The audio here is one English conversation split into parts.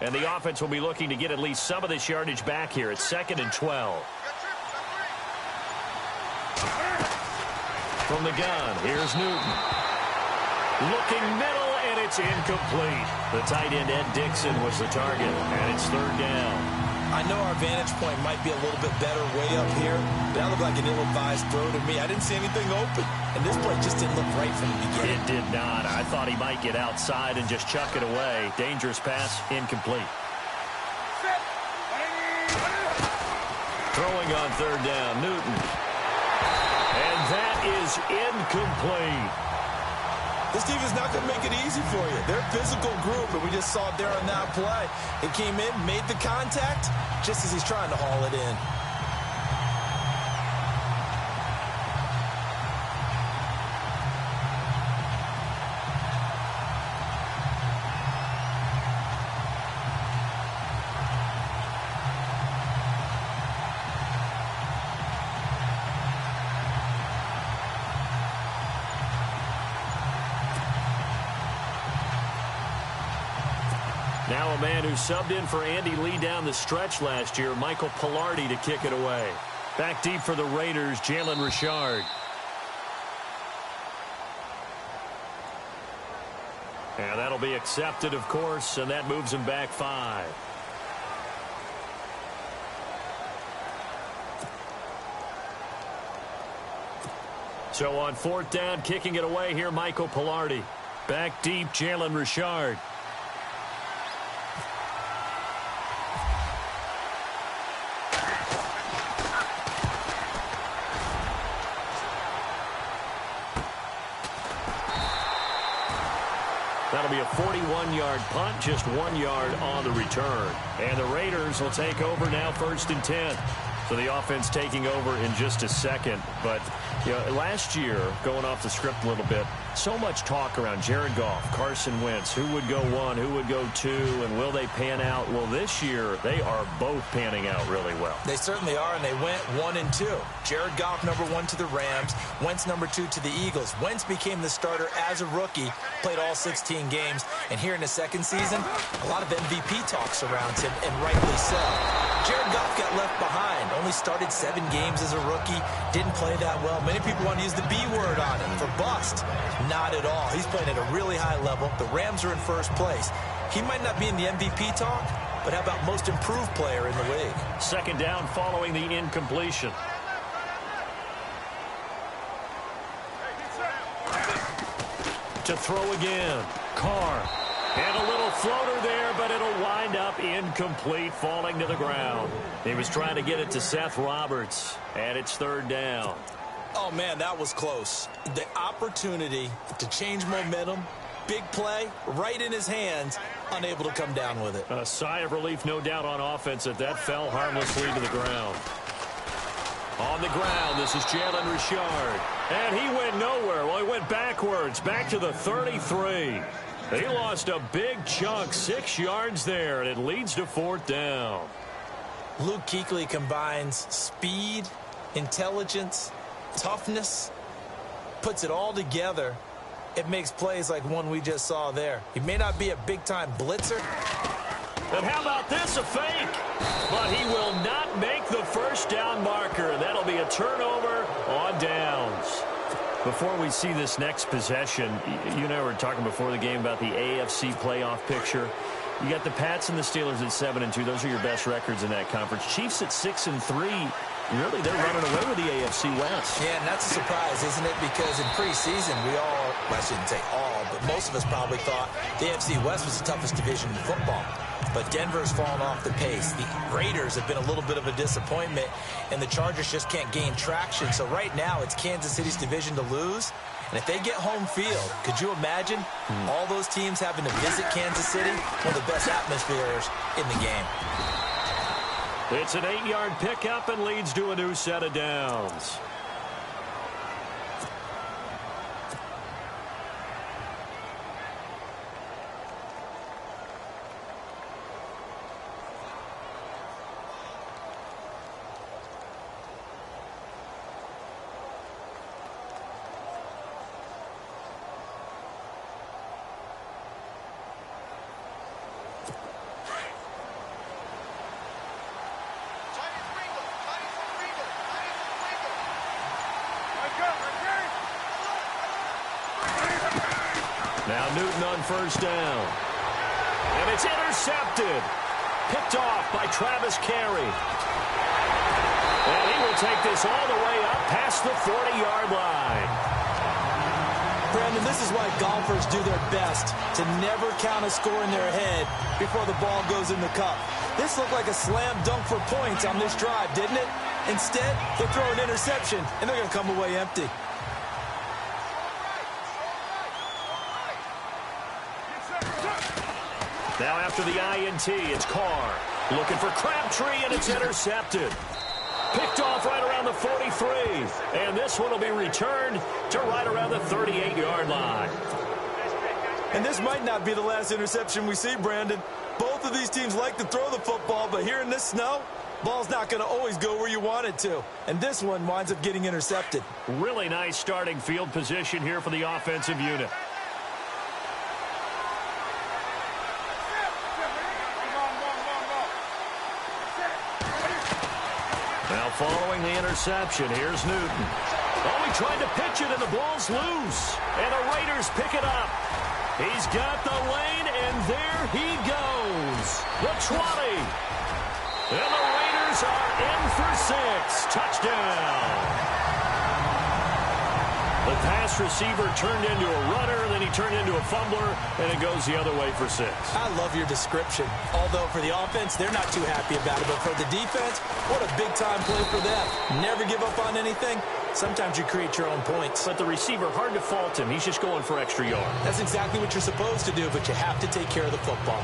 And the offense will be looking to get at least some of this yardage back here. It's 2nd and 12. From the gun, here's Newton. Looking middle, and it's incomplete. The tight end, Ed Dixon, was the target, and it's 3rd down. I know our vantage point might be a little bit better way up here, but that looked like an ill-advised throw to me. I didn't see anything open, and this play just didn't look right from the beginning. It did not. I thought he might get outside and just chuck it away. Dangerous pass, incomplete. Throwing on 3rd down, Newton. And that is incomplete. This defense is not going to make it easy for you. They're a physical group, and we just saw it there on that play. It came in, made the contact, just as he's trying to haul it in. Now a man who subbed in for Andy Lee down the stretch last year, Michael Pilardi, to kick it away. Back deep for the Raiders, Jalen Richard. And that'll be accepted, of course, and that moves him back 5. So on 4th down, kicking it away here, Michael Pilardi. Back deep, Jalen Richard. That'll be a 41-yard punt, just 1 yard on the return. And the Raiders will take over now, 1st and 10. So the offense taking over in just a second. But, you know, last year, going off the script a little bit, so much talk around Jared Goff, Carson Wentz, who would go 1, who would go 2, and will they pan out? Well, this year, they are both panning out really well. They certainly are, and they went 1 and 2. Jared Goff, number 1 to the Rams. Wentz, number 2 to the Eagles. Wentz became the starter as a rookie, played all 16 games, and here in his second season, a lot of MVP talk surrounds him, and rightly so. Jared Goff got left behind, only started 7 games as a rookie, didn't play that well. Many people want to use the B word on him for bust. Not at all. He's playing at a really high level. The Rams are in 1st place. He might not be in the MVP talk, but how about most improved player in the league? 2nd down following the incompletion. To throw again, Carr. And a little floater there, but it'll wind up incomplete, falling to the ground. He was trying to get it to Seth Roberts, and it's 3rd down. Oh, man, that was close. The opportunity to change momentum, big play, right in his hands, unable to come down with it. A sigh of relief, no doubt, on offense that fell harmlessly to the ground. On the ground, this is Jalen Richard. And he went nowhere. Well, he went backwards, back to the 33. He lost a big chunk, 6 yards there, and it leads to 4th down. Luke Kuechly combines speed, intelligence, toughness, puts it all together. It makes plays like one we just saw there. He may not be a big-time blitzer. And how about this, a fake? But he will not make the 1st down marker. That'll be a turnover on downs. Before we see this next possession, you and I were talking before the game about the AFC playoff picture. You got the Pats and the Steelers at 7-2. Those are your best records in that conference. Chiefs at 6-3. Really, they're running away with the AFC West. Yeah, and that's a surprise, isn't it? Because in preseason, well, I shouldn't say all, but most of us probably thought the AFC West was the toughest division in football. But Denver's fallen off the pace. The Raiders have been a little bit of a disappointment, and the Chargers just can't gain traction. So right now, it's Kansas City's division to lose. And if they get home field, could you imagine all those teams having to visit Kansas City? One of the best atmospheres in the game. It's an 8-yard pickup and leads to a new set of downs. Now Newton on first down. And it's intercepted. Picked off by Travis Carey. And he will take this all the way up past the 40-yard line. Brandon, this is why golfers do their best to never count a score in their head before the ball goes in the cup. This looked like a slam dunk for points on this drive, didn't it? Instead, they throw an interception, and they're going to come away empty. Now after the INT, it's Carr. Looking for Crabtree, and it's intercepted. Picked off right around the 43. And this one will be returned to right around the 38-yard line. And this might not be the last interception we see, Brandon. Both of these teams like to throw the football, but here in this snow, ball's not going to always go where you want it to. And this one winds up getting intercepted. Really nice starting field position here for the offensive unit. Now following the interception, here's Newton. Oh, he tried to pitch it, and the ball's loose. And the Raiders pick it up. He's got the lane, and there he goes. The 20. And the Raiders are in for 6. Touchdown. The pass receiver turned into a runner, then he turned into a fumbler, and it goes the other way for 6. I love your description. Although for the offense, they're not too happy about it. But for the defense, what a big-time play for them. Never give up on anything. Sometimes you create your own points. But the receiver, hard to fault him. He's just going for extra yard. That's exactly what you're supposed to do, but you have to take care of the football.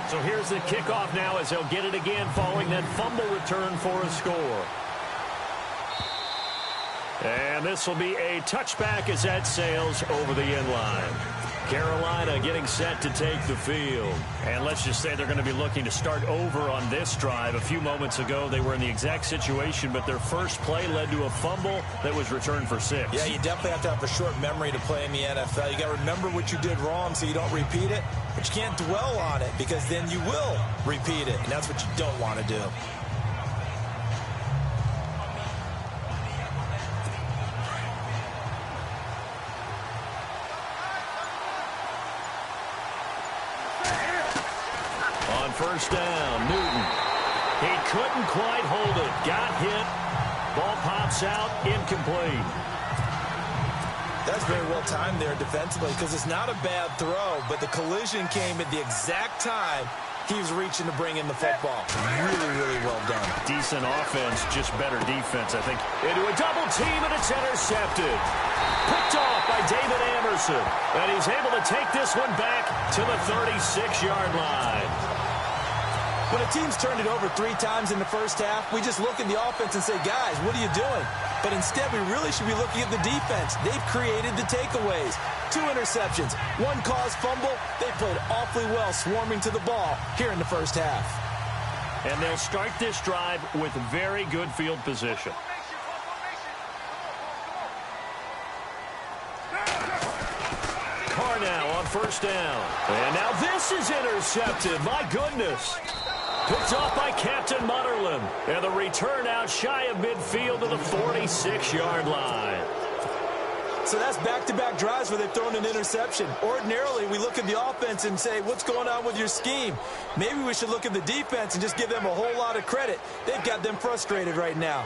So here's the kickoff now as they'll get it again following that fumble return for a score. And this will be a touchback as that sails over the end line. Carolina getting set to take the field. And let's just say they're going to be looking to start over on this drive. A few moments ago, they were in the exact situation, but their first play led to a fumble that was returned for 6. Yeah, you definitely have to have a short memory to play in the NFL. You got to remember what you did wrong so you don't repeat it, but you can't dwell on it because then you will repeat it, and that's what you don't want to do. First down, Newton. He couldn't quite hold it. Got hit. Ball pops out, incomplete. That's very well timed there defensively because it's not a bad throw, but the collision came at the exact time he was reaching to bring in the football. Really, really well done. Decent offense, just better defense, I think. Into a double team, and it's intercepted. Picked off by David Anderson. And he's able to take this one back to the 36-yard line. When a team's turned it over 3 times in the first half, we just look at the offense and say, guys, what are you doing? But instead, we really should be looking at the defense. They've created the takeaways. 2 interceptions, 1 caused fumble. They played awfully well swarming to the ball here in the first half. And they'll start this drive with very good field position. Carr now on first down. And now this is intercepted. My goodness. Picked off by Captain Mutterland. And the return out shy of midfield to the 46-yard line. So that's back-to-back drives where they've thrown an interception. Ordinarily, we look at the offense and say, what's going on with your scheme? Maybe we should look at the defense and just give them a whole lot of credit. They've got them frustrated right now.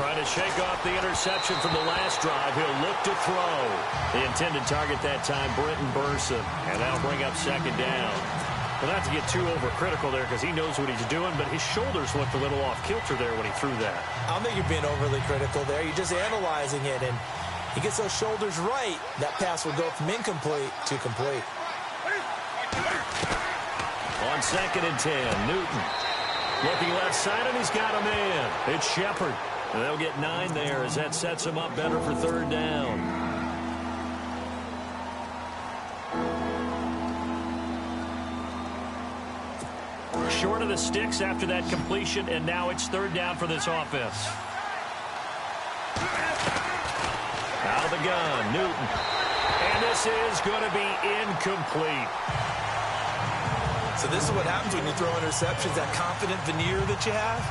Trying to shake off the interception from the last drive. He'll look to throw. The intended target that time, Brenton Burson. And that'll bring up second down. Well, not to get too overcritical there because he knows what he's doing, but his shoulders looked a little off kilter there when he threw that. I don't think you're being overly critical there. You're just analyzing it, and he gets those shoulders right. That pass will go from incomplete to complete. On 2nd and 10, Newton. Looking left side, and he's got a man. It's Shepard. And they'll get 9 there as that sets him up better for 3rd down. Short of the sticks after that completion, and now it's 3rd down for this offense. Out of the gun, Newton. And this is going to be incomplete. So this is what happens when you throw interceptions. That confident veneer that you have,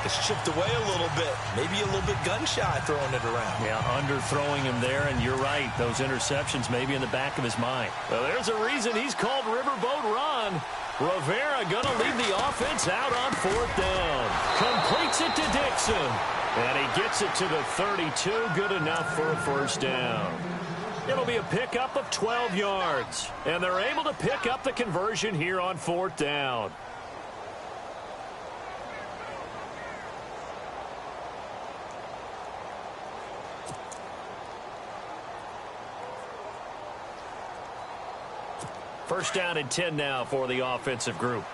it's chipped away a little bit. Maybe a little bit gun-shy throwing it around. Yeah, underthrowing him there, and you're right. Those interceptions may be in the back of his mind. Well, there's a reason he's called Riverboat Ron. Rivera going to lead the offense out on 4th down. Completes it to Dixon. And he gets it to the 32. Good enough for a 1st down. It'll be a pickup of 12 yards. And they're able to pick up the conversion here on 4th down. First down and 10 now for the offensive group.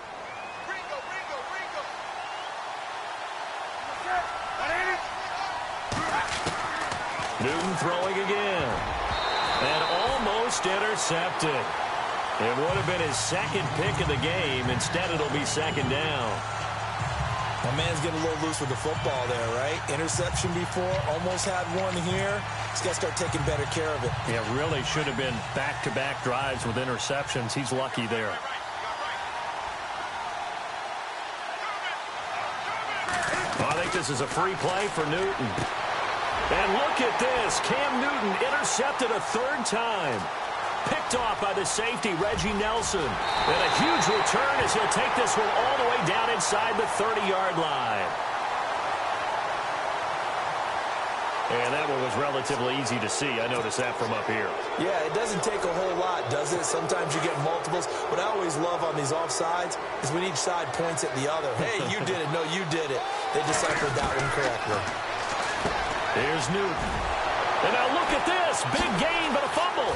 Newton throwing again. And almost intercepted. It would have been his 2nd pick of the game. Instead, it'll be 2nd down. My man's getting a little loose with the football there, right? Interception before, almost had one here. He's got to start taking better care of it. Yeah, really should have been back-to-back drives with interceptions. He's lucky there. Well, I think this is a free play for Newton. And look at this. Cam Newton intercepted a 3rd time. Picked off by the safety, Reggie Nelson. And a huge return as he'll take this one all the way down inside the 30-yard line. And that one was relatively easy to see. I noticed that from up here. Yeah, it doesn't take a whole lot, does it? Sometimes you get multiples. What I always love on these offsides is when each side points at the other. Hey, you did it. No, you did it. They deciphered that one correctly. Here's Newton. And now look at this. Big gain, but a fumble.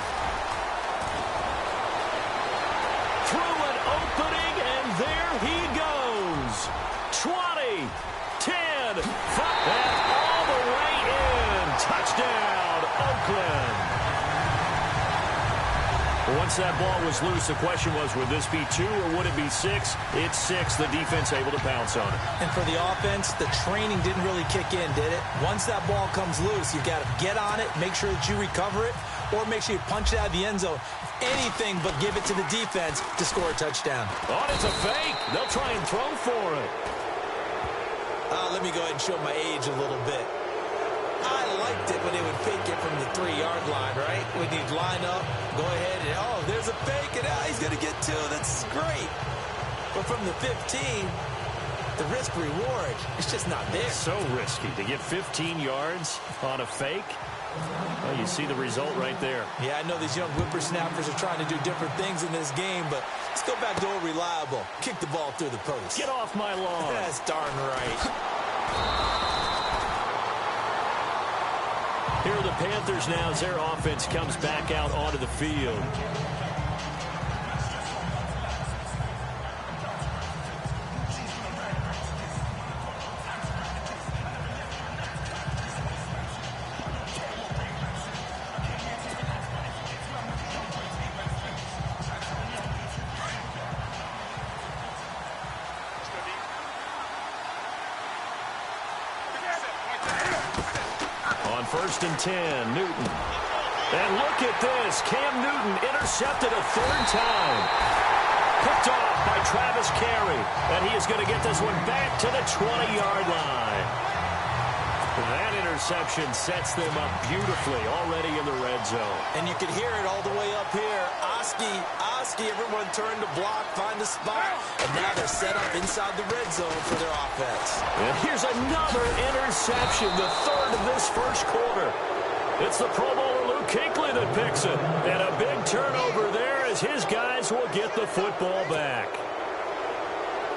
Through an opening, and there he goes. 20, 10, 5, and all the way in. Touchdown, Oakland. Once that ball was loose, the question was, would this be 2 or would it be 6? It's 6. The defense able to pounce on it. And for the offense, the training didn't really kick in, did it? Once that ball comes loose, you've got to get on it, make sure that you recover it, or make sure you punch it out of the end zone. Anything but give it to the defense to score a touchdown. Oh, it's a fake. They'll try and throw for it. Let me go ahead and show my age a little bit. I liked it when they would fake it from the 3-yard line, right? When you'd line up, go ahead, and oh, there's a fake, and he's going to get 2. That's great. But from the 15, the risk-reward, it's just not there. So risky to get 15 yards on a fake. Well, you see the result right there. Yeah, I know these young whippersnappers are trying to do different things in this game, but let's go back to old reliable. Kick the ball through the post. Get off my lawn. That's darn right. Here are the Panthers now as their offense comes back out onto the field. First and 10, Newton. And look at this. Cam Newton intercepted a 3rd time. Picked off by Travis Carey. And he is going to get this one back to the 20-yard line. That interception sets them up beautifully already in the red zone. And you can hear it all the way up here. Oski Husky. Everyone turned to block, find a spot, and now they're set up inside the red zone for their offense. And here's another interception, the third of this first quarter. It's the Pro Bowler Luke Kuechly that picks it. And a big turnover there as his guys will get the football back.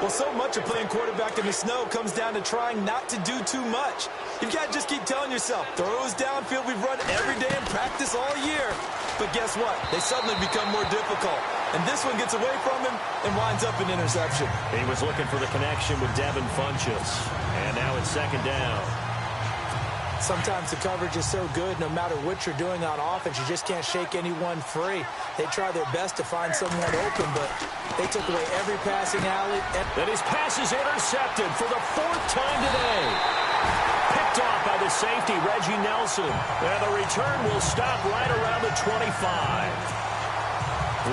Well, so much of playing quarterback in the snow comes down to trying not to do too much. You've got to just keep telling yourself, throws downfield we've run every day in practice all year. But guess what? They suddenly become more difficult. And this one gets away from him and winds up an interception. He was looking for the connection with Devin Funchess. And now it's second down. Sometimes the coverage is so good, no matter what you're doing on offense, you just can't shake anyone free. They try their best to find someone open, but they took away every passing alley. And his pass is intercepted for the fourth time today. Picked off by the safety, Reggie Nelson. And the return will stop right around the 25.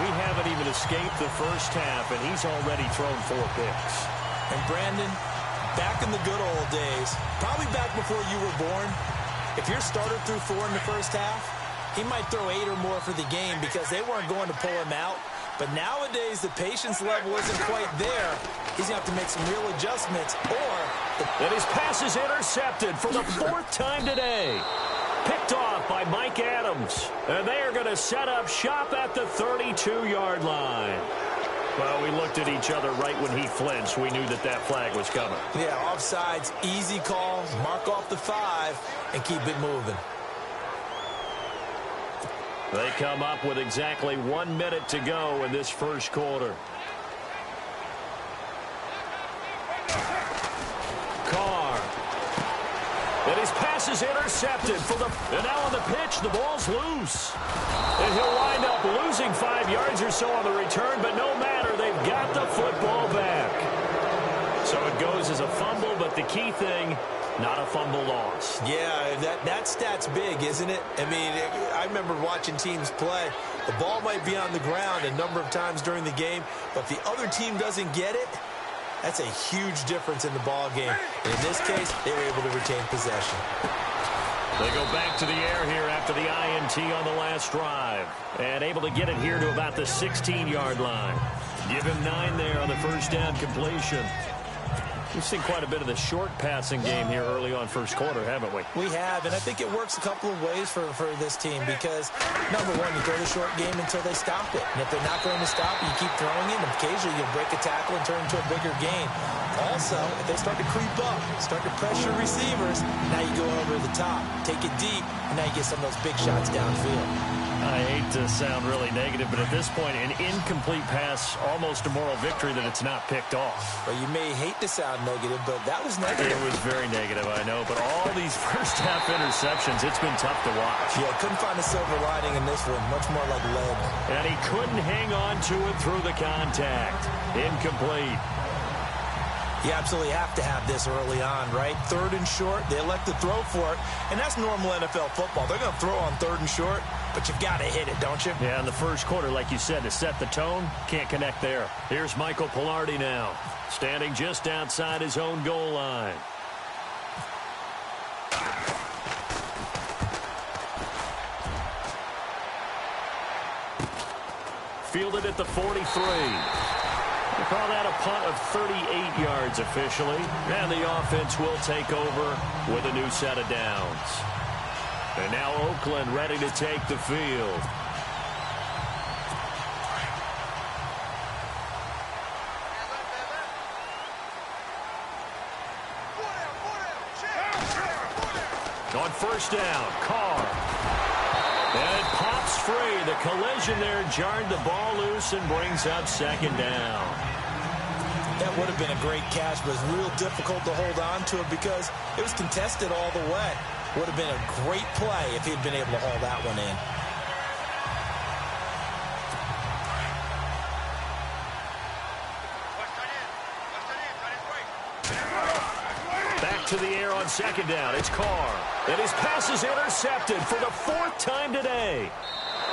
We haven't even escaped the first half, and he's already thrown 4 picks. And Brandon, back in the good old days, probably back before you were born, if your starter threw 4 in the first half, he might throw 8 or more for the game because they weren't going to pull him out. But nowadays, the patience level isn't quite there. He's going to have to make some real adjustments, And his pass is intercepted for the 4th time today. Picked off by Mike Adams. And they are going to set up shop at the 32-yard line. Well, we looked at each other right when he flinched. We knew that that flag was coming. Yeah, offsides, easy call, mark off the 5, and keep it moving. They come up with exactly 1 minute to go in this first quarter. Carr. And his pass is intercepted for the... And now on the pitch, the ball's loose. And he'll wind up losing 5 yards or so on the return, but no matter, they've got the football back. So it goes as a fumble, but the key thing, not a fumble loss. Yeah, that stat's big, isn't it? I mean, I remember watching teams play. The ball might be on the ground a number of times during the game, but if the other team doesn't get it, that's a huge difference in the ball game. And in this case, they were able to retain possession. They go back to the air here after the INT on the last drive. And able to get it here to about the 16-yard line. Give him 9 there on the first down completion. We've seen quite a bit of the short passing game here early on first quarter, haven't we? We have, and I think it works a couple of ways for this team because, number one, you throw the short game until they stop it. And if they're not going to stop it, you keep throwing it, and occasionally you'll break a tackle and turn into a bigger gain. Also, if they start to creep up, start to pressure receivers, now you go over the top, take it deep, and now you get some of those big shots downfield. I hate to sound really negative, but at this point, an incomplete pass, almost a moral victory that it's not picked off. Well, you may hate to sound negative, but that was negative. It was very negative, I know, but all these first-half interceptions, it's been tough to watch. Yeah, couldn't find a silver lining in this one, much more like lead. And he couldn't hang on to it through the contact. Incomplete. You absolutely have to have this early on, right? 3rd and short, they elect to throw for it, and that's normal NFL football. They're going to throw on 3rd and short, but you've got to hit it, don't you? Yeah, in the first quarter, like you said, to set the tone, can't connect there. Here's Michael Pilardi now, standing just outside his own goal line. Fielded at the 43. We call that a punt of 38 yards officially. And the offense will take over with a new set of downs. And now Oakland ready to take the field. On first down, Carr. And it pops free. The collision there jarred the ball loose and brings up second down. That would have been a great catch, but it was real difficult to hold on to it because it was contested all the way. Would have been a great play if he'd been able to haul that one in. Back to the air on second down. It's Carr. And his pass is intercepted for the 4th time today.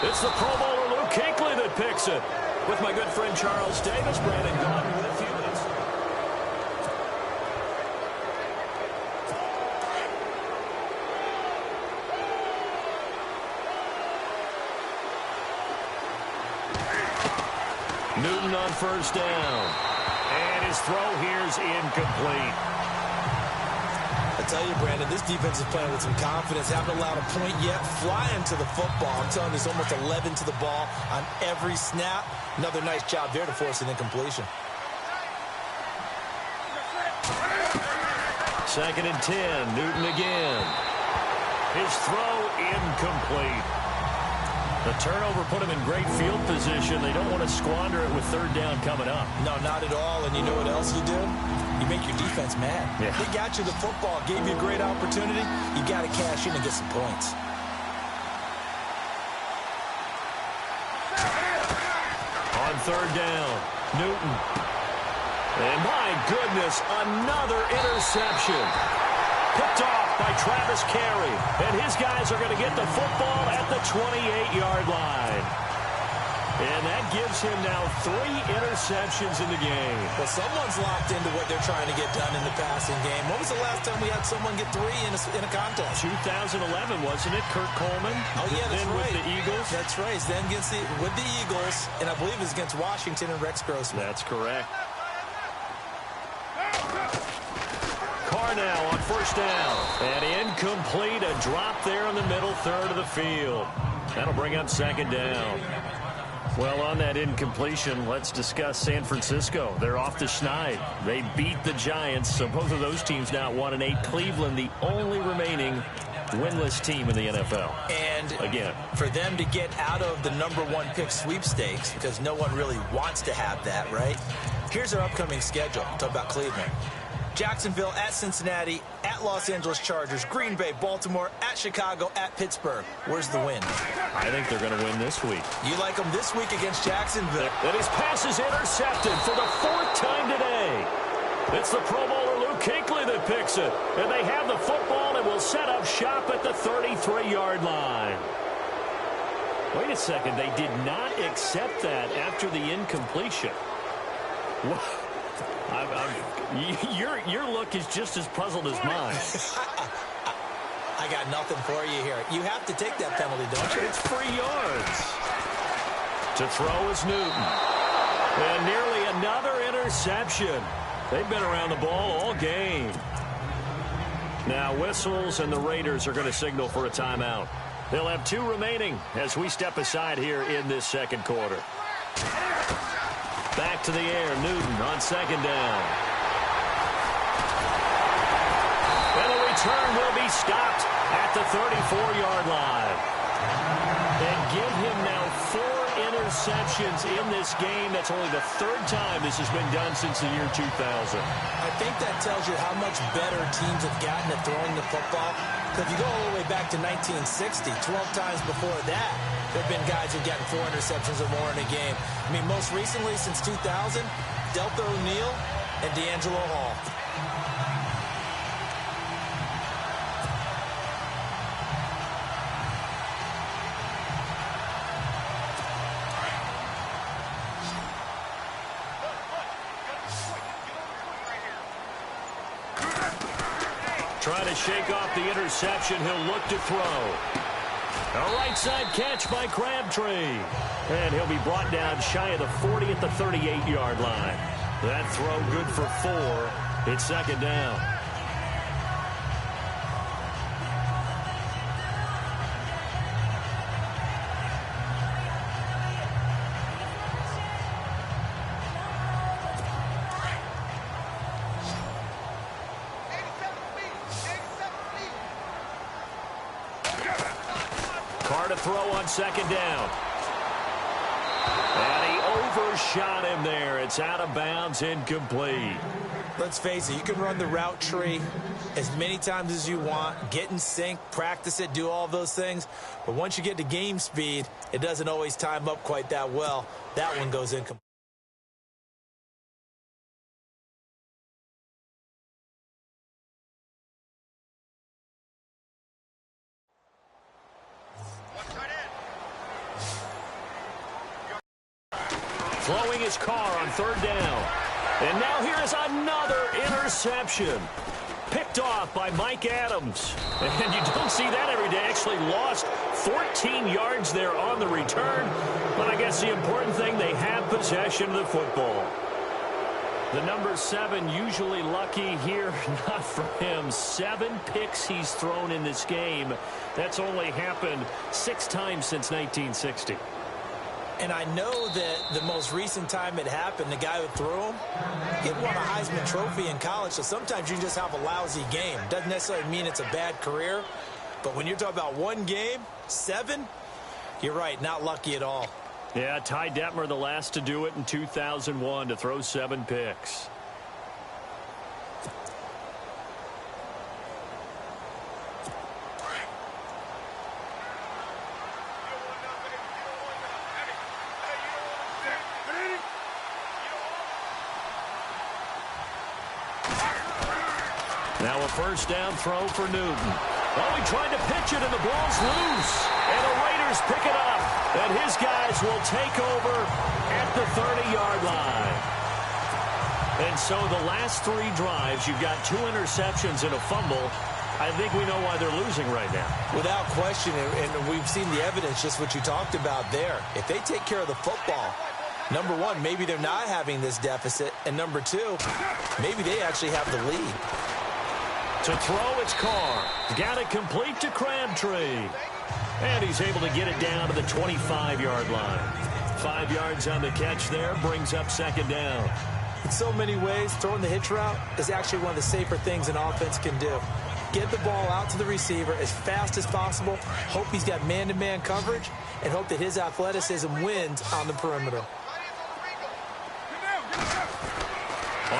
It's the Pro Bowler Luke Kuechly that picks it. With my good friend Charles Davis, Brandon Gaunt with a few minutes. Newton on first down. And his throw here's incomplete. I tell you, Brandon, this defense is playing with some confidence. Haven't allowed a point yet. Flying to the football. I'm telling you, there's almost 11 to the ball on every snap. Another nice job there to force an incompletion. 2nd and 10. Newton again. His throw incomplete. The turnover put him in great field position. They don't want to squander it with 3rd down coming up. No, not at all. And you know what else you do? You make your defense mad. Yeah. They got you the football, gave you a great opportunity. You got to cash in and get some points. On 3rd down, Newton. And my goodness, another interception. Picked off by Travis Carey. And his guys are going to get the football at the 28-yard line. And that gives him now 3 interceptions in the game. Well, someone's locked into what they're trying to get done in the passing game. When was the last time we had someone get 3 in a contest? 2011, wasn't it? Kurt Coleman. Oh, yeah, that's then right. with the Eagles. That's right. Then with the Eagles, and I believe it's against Washington and Rex Grossman. That's correct. Carr now on first down. And incomplete, a drop there in the middle third of the field. That'll bring up 2nd down. Well, on that incompletion, let's discuss San Francisco. They're off the schneid. They beat the Giants, so both of those teams now 1-8. Cleveland, the only remaining winless team in the NFL. And again, for them to get out of the #1 pick sweepstakes, because no one really wants to have that, right? Here's our upcoming schedule. Talk about Cleveland. Jacksonville, at Cincinnati, at Los Angeles Chargers, Green Bay, Baltimore, at Chicago, at Pittsburgh. Where's the win? I think they're going to win this week. You like them this week against Jacksonville. And his pass is intercepted for the 4th time today. It's the Pro Bowler Luke Kuechly that picks it. And they have the football and will set up shop at the 33-yard line. Wait a second. They did not accept that after the incompletion. Your look is just as puzzled as mine. I got nothing for you here. You have to take that penalty, don't you? It's 3 yards. To throw is Newton. And nearly another interception. They've been around the ball all game. Now whistles, and the Raiders are going to signal for a timeout. They'll have 2 remaining as we step aside here in this 2nd quarter. Back to the air, Newton on 2nd down. And the return will be stopped at the 34-yard line. And give him now 4 interceptions in this game. That's only the 3rd time this has been done since the year 2000. I think that tells you how much better teams have gotten at throwing the football. Because if you go all the way back to 1960, 12 times before that, there have been guys who've gotten 4 interceptions or more in a game. I mean, most recently, since 2000, Deltha O'Neal and D'Angelo Hall. Trying to shake off the interception. He'll look to throw. A right side catch by Crabtree. And he'll be brought down shy of the 40 at the 38-yard line. That throw good for 4. It's 2nd down. Carr to throw on 2nd down. And he overshot him there. It's out of bounds, incomplete. Let's face it, you can run the route tree as many times as you want, get in sync, practice it, do all those things. But once you get to game speed, it doesn't always time up quite that well. That one goes incomplete. Throwing his Carr on 3rd down. And now here is another interception. Picked off by Mike Adams. And you don't see that every day. Actually lost 14 yards there on the return. But I guess the important thing, they have possession of the football. The number 7 usually lucky here. Not for him. 7 picks he's thrown in this game. That's only happened 6 times since 1960. And I know that the most recent time it happened, the guy who threw him, he won a Heisman Trophy in college, so sometimes you just have a lousy game. Doesn't necessarily mean it's a bad career, but when you're talking about one game, 7, you're right, not lucky at all. Yeah, Ty Detmer, the last to do it in 2001, to throw 7 picks. Now a first down throw for Newton. Oh, he tried to pitch it, and the ball's loose. And the Raiders pick it up. And his guys will take over at the 30-yard line. And so the last 3 drives, you've got 2 interceptions and a fumble. I think we know why they're losing right now. Without question, and we've seen the evidence, just what you talked about there. If they take care of the football, number 1, maybe they're not having this deficit. And number 2, maybe they actually have the lead. To throw, it's Carr. Got it complete to Crabtree. And he's able to get it down to the 25-yard line. 5 yards on the catch there, brings up second down. In so many ways, throwing the hitch route is actually one of the safer things an offense can do. Get the ball out to the receiver as fast as possible, hope he's got man-to-man coverage, and hope that his athleticism wins on the perimeter.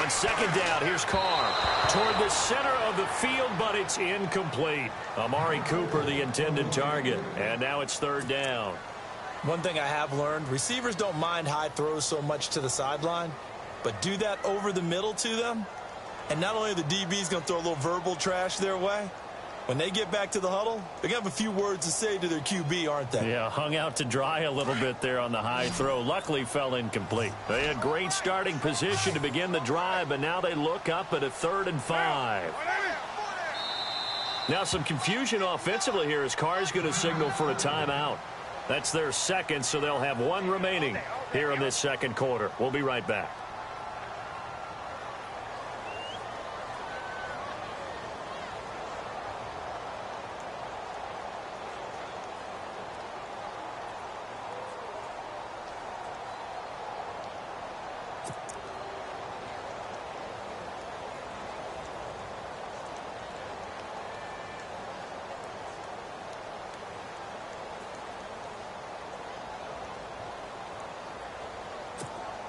On second down, here's Carr toward the center of the field, but it's incomplete. Amari Cooper, the intended target, and now it's third down. One thing I have learned, receivers don't mind high throws so much to the sideline, but do that over the middle to them, and not only are the DBs going to throw a little verbal trash their way, when they get back to the huddle, they're going to have a few words to say to their QB, aren't they? Yeah, hung out to dry a little bit there on the high throw. Luckily fell incomplete. They had great starting position to begin the drive, but now they look up at a 3rd and 5. Now some confusion offensively here as Carr's going to signal for a timeout. That's their second, so they'll have 1 remaining here in this second quarter. We'll be right back.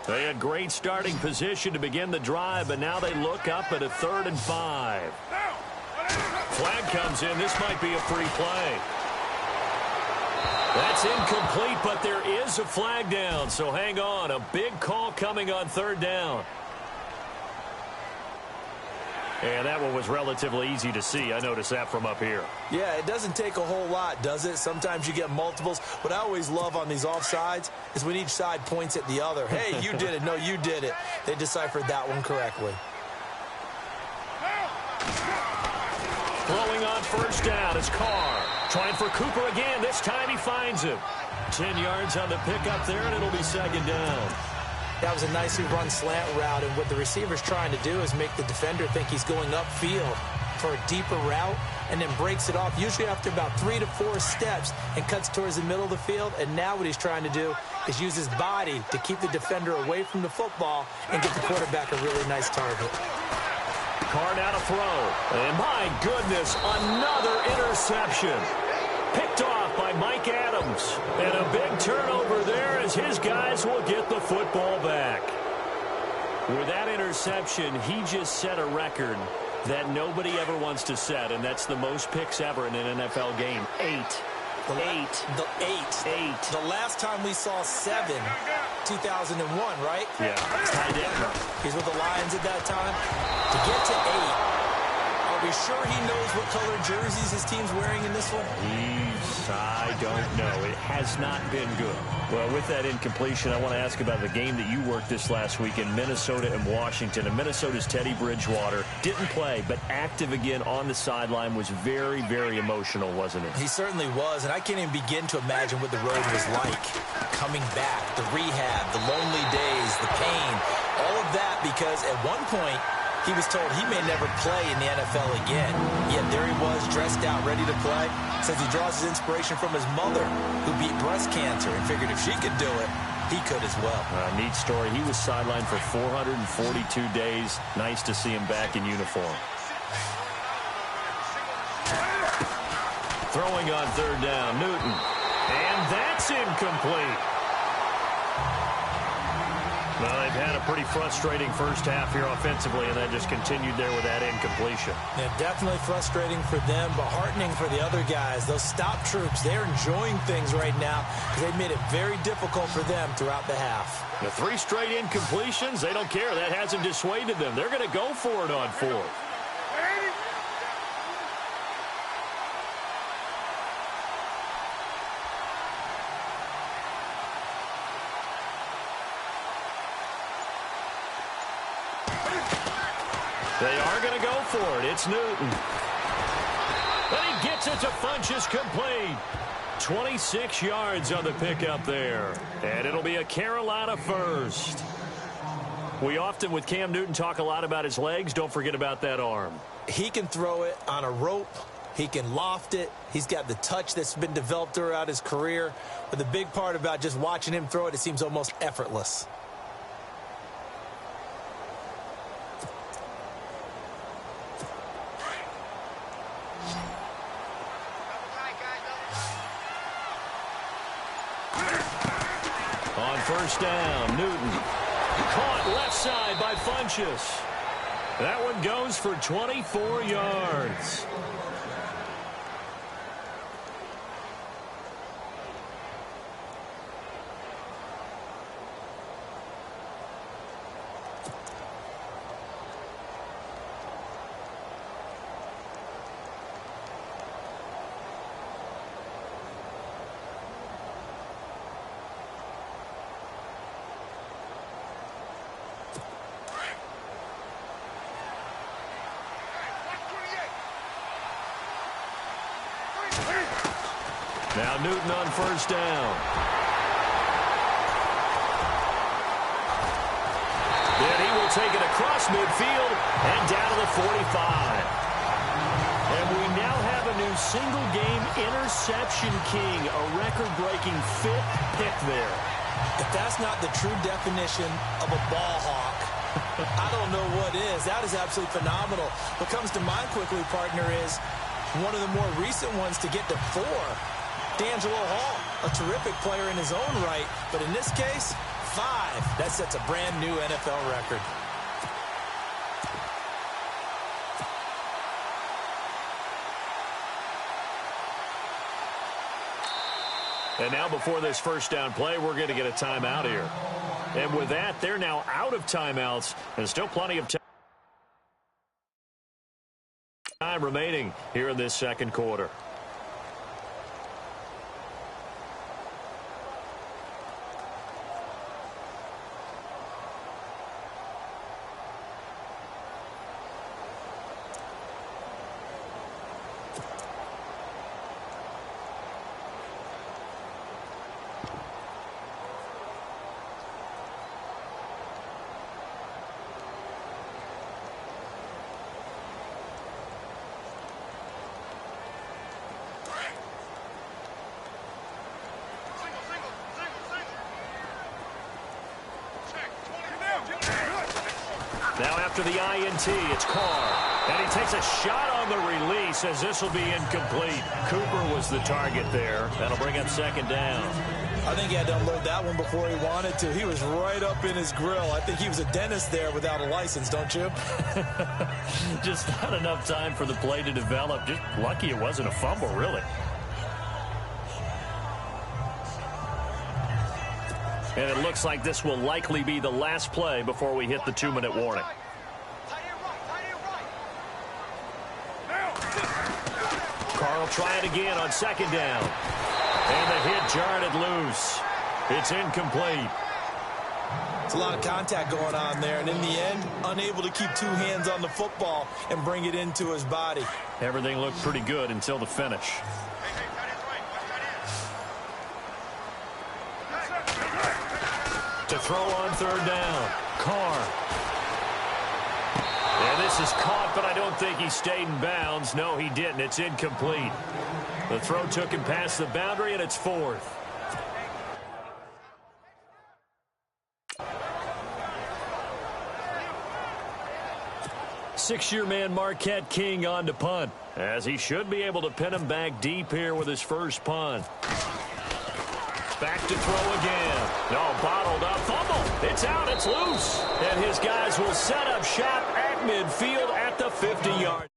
They had great starting position to begin the drive, but now they look up at a 3rd and 5. Flag comes in. This might be a free play. That's incomplete, but there is a flag down, so hang on. A big call coming on 3rd down. And that one was relatively easy to see. I noticed that from up here. Yeah, it doesn't take a whole lot, does it? Sometimes you get multiples. What I always love on these offsides is when each side points at the other. Hey, you did it. No, you did it. They deciphered that one correctly. Throwing on first down is Carr. Trying for Cooper again. This time he finds him. 10 yards on the pickup there, and it'll be second down. That was a nicely run slant route, and what the receiver's trying to do is make the defender think he's going upfield for a deeper route and then breaks it off, usually after about 3 to 4 steps, and cuts towards the middle of the field. And now what he's trying to do is use his body to keep the defender away from the football and get the quarterback a really nice target. Carr now to throw. And my goodness, another interception. Picked off by Mike Adams. And a big turnover there as his guys will get the football back. With that interception, he just set a record that nobody ever wants to set, and that's the most picks ever in an NFL game. 8. The last time we saw 7, 2001, right? Yeah. He's with the Lions at that time. To get to 8, Are we sure he knows what color jerseys his team's wearing in this one? I don't know. It has not been good. Well, with that incompletion, I want to ask about the game that you worked this last week in Minnesota and Washington. And Minnesota's Teddy Bridgewater didn't play, but active again on the sideline, was very, very emotional, wasn't it? He certainly was, and I can't even begin to imagine what the road was like. Coming back, the rehab, the lonely days, the pain, all of that because at one point, he was told he may never play in the NFL again. Yet there he was, dressed out, ready to play. Says he draws his inspiration from his mother, who beat breast cancer, and figured if she could do it, he could as well. Neat story. He was sidelined for 442 days. Nice to see him back in uniform. Throwing on third down, Newton. And that's incomplete. Well, they've had a pretty frustrating first half here offensively, and that just continued there with that incompletion. Yeah, definitely frustrating for them, but heartening for the other guys. Those stop troops, they're enjoying things right now because they've made it very difficult for them throughout the half. The 3 straight incompletions, they don't care. That hasn't dissuaded them. They're going to go for it on 4th. They are going to go for it. It's Newton. And he gets it to Funchess, complete. 26 yards on the pickup there. And it'll be a Carolina first. We often, with Cam Newton, talk a lot about his legs. Don't forget about that arm. He can throw it on a rope. He can loft it. He's got the touch that's been developed throughout his career. But the big part about just watching him throw it seems almost effortless. First down, Newton. Caught left side by Funchess. That one goes for 24 yards. Now Newton on first down. Then he will take it across midfield and down to the 45. And we now have a new single-game interception king, a record-breaking 5th pick there. If that's not the true definition of a ball hawk, I don't know what is. That is absolutely phenomenal. What comes to mind quickly, partner, is one of the more recent ones to get to 4. D'Angelo Hall, a terrific player in his own right, but in this case, 5. That sets a brand new NFL record. And now before this first down play, we're going to get a timeout here. And with that, they're now out of timeouts. There's still plenty of time remaining here in this second quarter. Now after the INT, it's Carr. And he takes a shot on the release as this will be incomplete. Cooper was the target there. That'll bring up second down. I think he had to unload that one before he wanted to. He was right up in his grill. I think he was a dentist there without a license, don't you? Just not enough time for the play to develop. Just lucky it wasn't a fumble, really. And it looks like this will likely be the last play before we hit the 2-minute warning. They'll try it again on second down. And the hit jarred it loose. It's incomplete. It's a lot of contact going on there, and in the end, unable to keep two hands on the football and bring it into his body. Everything looked pretty good until the finish. To throw on third down. Carr. And this is caught, but I don't think he stayed in bounds. No, he didn't. It's incomplete. The throw took him past the boundary, and it's fourth. Six-year man Marquette King on to punt, as he should be able to pin him back deep here with his first punt. Back to throw again. No, bottled up. Fumble. It's out. It's loose. And his guys will set up shop at midfield at the 50-yard.